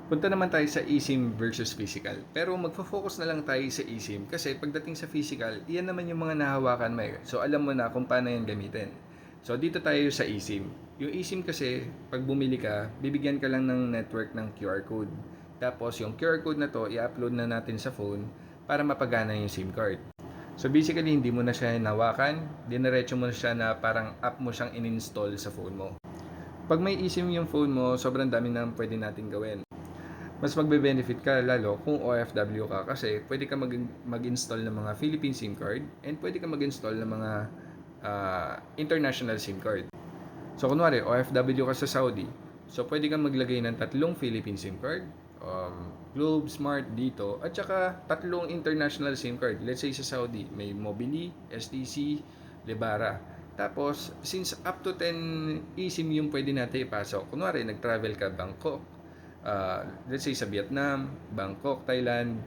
Punta naman tayo sa eSIM versus physical. Pero magfo-focus na lang tayo sa eSIM kasi pagdating sa physical, iyan naman yung mga nahawakan mo eh. So alam mo na kung paano yan gamitin. So dito tayo sa eSIM. Yung eSIM kasi, pag bumili ka, bibigyan ka lang ng network ng QR code. Tapos yung QR code na to, i-upload na natin sa phone para mapagana yung SIM card. So basically, hindi mo na siya nawakan, diniretso mo na siya na parang app mo siyang in-install sa phone mo. Pag may eSIM yung phone mo, sobrang dami na pwede natin gawin. Mas magbe-benefit ka lalo kung OFW ka kasi pwede ka mag-install ng mga Philippine SIM card and pwede ka mag-install ng mga international SIM card. So kunwari, OFW ka sa Saudi, so pwede kang maglagay ng tatlong Philippine SIM card, Globe, Smart dito, at saka tatlong international SIM card. Let's say sa Saudi, may Mobily, STC, Lebara. Tapos, since up to 10 eSIM yung pwede natin ipasok, kunwari, nag-travel ka Bangkok, let's say sa Vietnam, Bangkok, Thailand,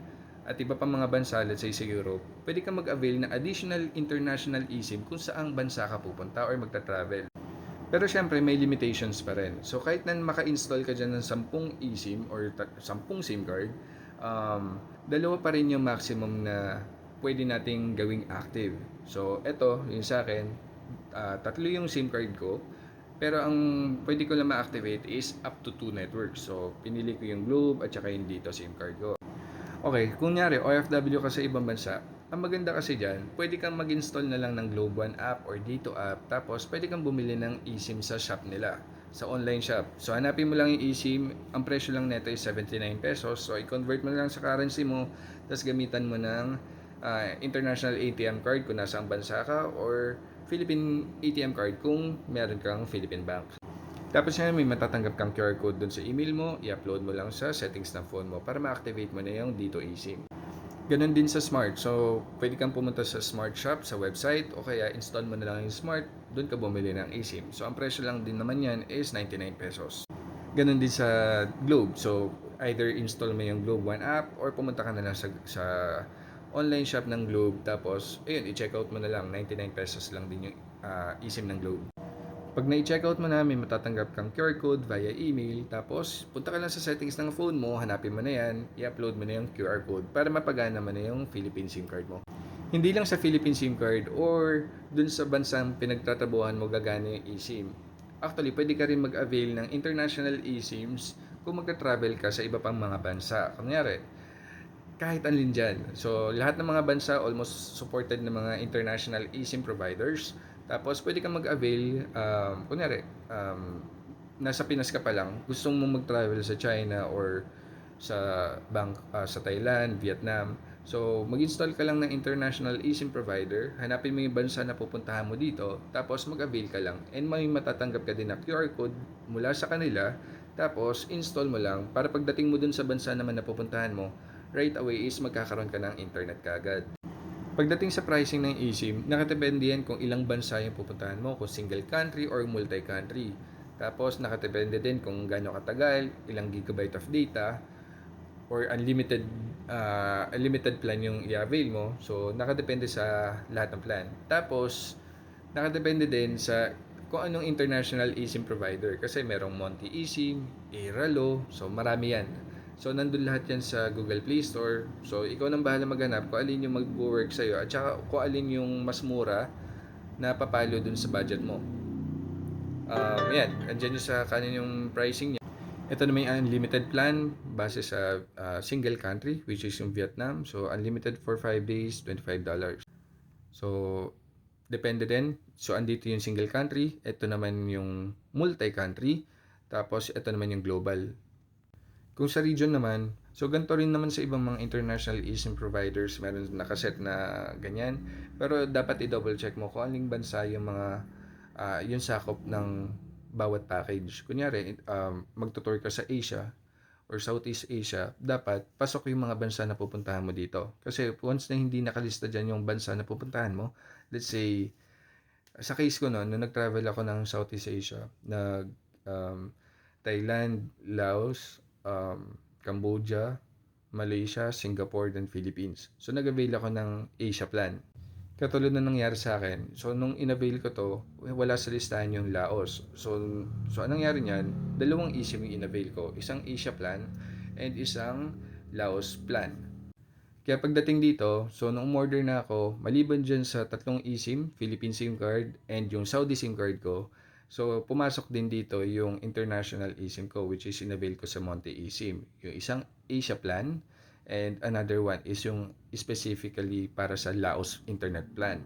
at iba pang mga bansa, let's say sa Europe, pwede ka mag-avail ng additional international eSIM kung saang bansa ka pupunta or magta-travel. Pero syempre, may limitations pa rin. So, kahit na maka-install ka dyan ng 10 eSIM or 10 SIM card, dalawa pa rin yung maximum na pwede nating gawing active. So, eto, yung sa akin, tatlo yung SIM card ko. Pero ang pwede ko lang ma-activate is up to 2 networks. So, pinili ko yung Globe at saka yung dito SIM card ko. Okay, kunyari OFW ka sa ibang bansa, ang maganda kasi dyan, pwede kang mag-install na lang ng Globe One app or Dito app, tapos pwede kang bumili ng eSIM sa shop nila, sa online shop. So hanapin mo lang yung eSIM, ang presyo lang nito is 79 pesos. So i-convert mo lang sa currency mo, tapos gamitan mo ng international ATM card kung nasa bansa ka or Philippine ATM card kung meron kang Philippine Bank. Tapos yan, may matatanggap kang QR code dun sa email mo, i-upload mo lang sa settings ng phone mo para ma-activate mo na yung Dito eSIM. Ganon din sa Smart. So, pwede kang pumunta sa Smart Shop sa website o kaya install mo na lang yung Smart, dun ka bumili ng eSIM. So, ang presyo lang din naman yan is 99 pesos. Ganon din sa Globe. So, either install mo yung Globe One app or pumunta ka na lang sa online shop ng Globe. Tapos, ayun, i-check out mo na lang. 99 pesos lang din yung eSIM ng Globe. Pag na-checkout mo na, may matatanggap kang QR code via email. Tapos, punta ka lang sa settings ng phone mo, hanapin mo na yan, i-upload mo na yung QR code para mapagana mo na yung Philippine SIM card mo. Hindi lang sa Philippine SIM card or dun sa bansang pinagtatrabuhan mo gagana yung eSIM. Actually, pwede ka rin mag-avail ng international eSIMs kung magta-travel ka sa iba pang mga bansa. Kunyari, kahit anlin dyan. So, lahat ng mga bansa almost supported ng mga international eSIM providers. Tapos, pwede kang mag-avail, kunyari, nasa Pinas ka pa lang, gusto mong mag-travel sa China or sa Thailand, Vietnam. So, mag-install ka lang ng international eSIM provider, hanapin mo yung bansa na pupuntahan mo dito, tapos mag-avail ka lang. And may matatanggap ka din na QR code mula sa kanila, tapos install mo lang para pagdating mo dun sa bansa naman na pupuntahan mo, right away is magkakaroon ka ng internet kagad. Pagdating sa pricing ng eSIM, nakadepende yan kung ilang bansa yung pupuntahan mo, kung single country or multi-country. Tapos nakadepende din kung gaano katagal, ilang gigabyte of data, or unlimited plan yung i-avail mo. So, nakadepende sa lahat ng plan. Tapos, nakadepende din sa kung anong international eSIM provider. Kasi merong Monty eSIM, Airalo, so marami yan. So, nandun lahat yan sa Google Play Store. So, ikaw nang bahala maghanap kung alin yung mag-work sa'yo at saka kung alin yung mas mura na papalo dun sa budget mo. Yan, andyan yung sa kanin yung pricing niya. Ito na may unlimited plan base sa single country which is yung Vietnam. So, unlimited for 5 days, $25. So, depende din. So, andito yung single country. Ito naman yung multi-country. Tapos, ito naman yung global. Kung sa region naman, so ganito rin naman sa ibang mga international eSIM providers, meron nakaset na ganyan. Pero dapat i-double check mo kung aling bansa yung mga yung sakop ng bawat package. Kunyari, magtutour ka sa Asia or Southeast Asia, dapat pasok yung mga bansa na pupuntahan mo dito. Kasi once na hindi nakalista dyan yung bansa na pupuntahan mo, let's say, sa case ko no, nung nag-travel ako ng Southeast Asia, Thailand, Laos, Cambodia, Malaysia, Singapore, and Philippines. So, nag-avail ako ng Asia plan. Katulad na nangyari sa akin. So, nung in-avail ko to, wala sa listahan yung Laos. So anong nangyari niyan? Dalawang eSIM yung in-avail ko. Isang Asia plan and isang Laos plan. Kaya pagdating dito, so nung umorder na ako, maliban dyan sa tatlong eSIM, Philippine SIM card, and yung Saudi SIM card ko, so pumasok din dito yung international eSIM ko, which is inavail ko sa Monte eSIM. Yung isang Asia plan, and another one is yung specifically para sa Laos internet plan.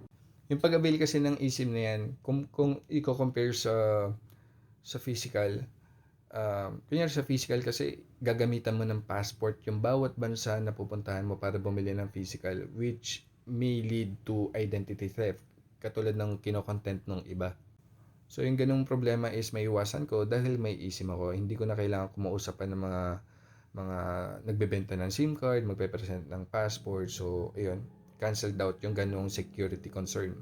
Yung pag-avail kasi ng eSIM na yan, kung i-compare sa physical, kunyari sa physical kasi gagamitan mo ng passport yung bawat bansa na pupuntahan mo para bumili ng physical, which may lead to identity theft katulad ng kino-content ng iba. So yung ganung problema is maiwasan ko dahil may eSIM ako. Hindi ko na kailangan kumausap pa ng mga nagbebenta ng SIM card, magpe-present ng passport. So ayun, canceled out yung ganung security concern.